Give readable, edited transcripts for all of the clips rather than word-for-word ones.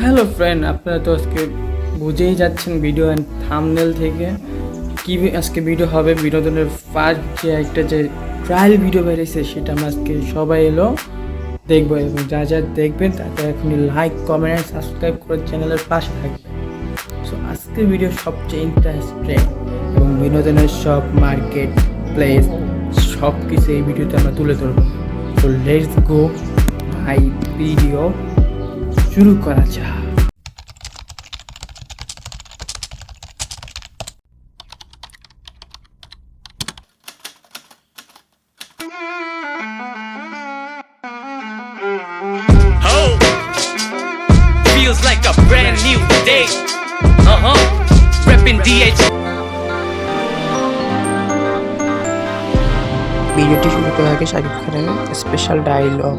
Hello friend, আপনারা তো আজকে বুঝেই যাচ্ছেন ভিডিও অ্যান্ড থাম্বনেল থেকে কি আজকে ভিডিও হবে। বিনোদনের ফার্স্ট যে একটা যে ট্রায়াল ভিডিও বেরিয়েছে সেটা আমরা আজকে সবাই এলো দেখবো, এবং যা যা দেখবেন তাতে এখনই লাইক কমেন্ট অ্যান্ড সাবস্ক্রাইব করে চ্যানেলের পাশে থাকবেন। সো আজকের ভিডিও সবচেয়ে ইন্টারেস্টিং এবং বিনোদনের সব মার্কেট প্লেস সব কিছু এই ভিডিওতে আমরা তুলে ধরবো। So let's go my video, শুরু করা যাক। Feels like a brand new day. Reppin' DH. ভিডিওটি শুরু করার আগে শাকিব খানের স্পেশাল ডায়লগ।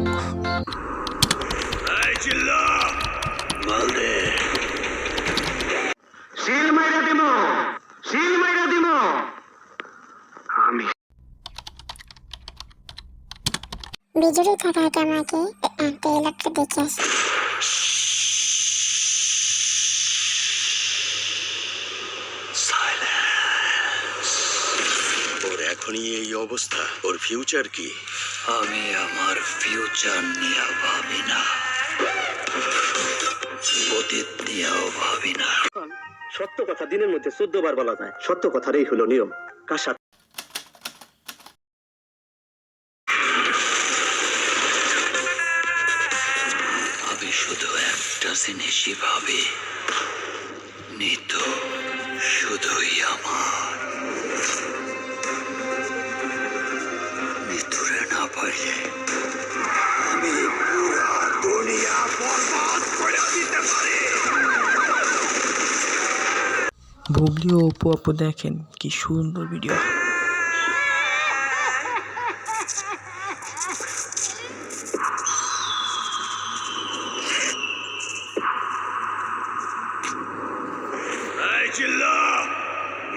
বিজুরি কথাটা আমাকে ট্রেলারটা দেখে আসি। ওর এখনই এই অবস্থা, ওর ফিউচার কি? আমি আমার ফিউচার নিয়ে ভাবি না, অতীত নিয়েও ভাবি না। সত্য কথা দিনের মধ্যে 14 বার বলা যায়। সত্য কথারই হলো নিয়ম। কার সাথে আমি শুধু একটা জিনিসই ভাবি, নিত শুধুই আমার। মৃত্যুরে না পারলে আমি পুরা দুনিয়া বরবাদ করে দিতে পারি। বুবলি ও অপু আপু দেখেন কি সুন্দর ভিডিও।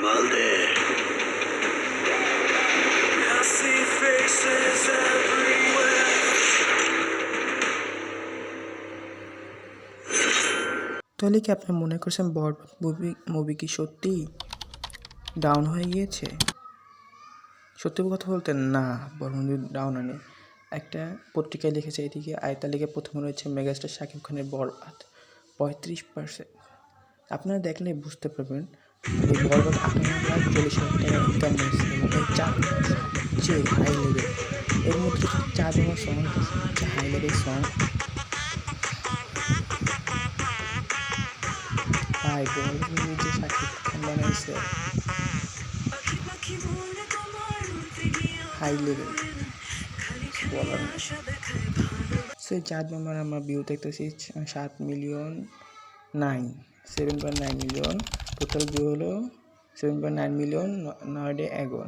মালদে তাহলে কি আপনি মনে করছেন বরবাদ মুভি কি সত্যি ডাউন হয়ে গিয়েছে? সত্যি কথা বলতে না, বরং ডাউন হয়নি। একটা পত্রিকায় লিখেছে, এদিকে আয়তা লিখে প্রথমে রয়েছে মেগাস্টার শাকিব খানের বরবাদ 35%। আপনারা দেখলে বুঝতে পারবেন এই বরবাদ 58,40,000 টাকা ইনকাম হয়েছে এবং এই 4 সবচেয়ে হাই লেভেল। এর মধ্যে 4 নম্বর সং সবচেয়ে হাই লেভেল সং। ভাই বরবাদ মুভি যে শাকিব খান বানাইছে হাই লেভেল, বলার না। সো 4 নম্বর আমরা ভিউ দেখতেছি 7.9 মিলিয়ন। টোটাল ভিউ হলো 7.9 মিলিয়ন। নয়ডে 11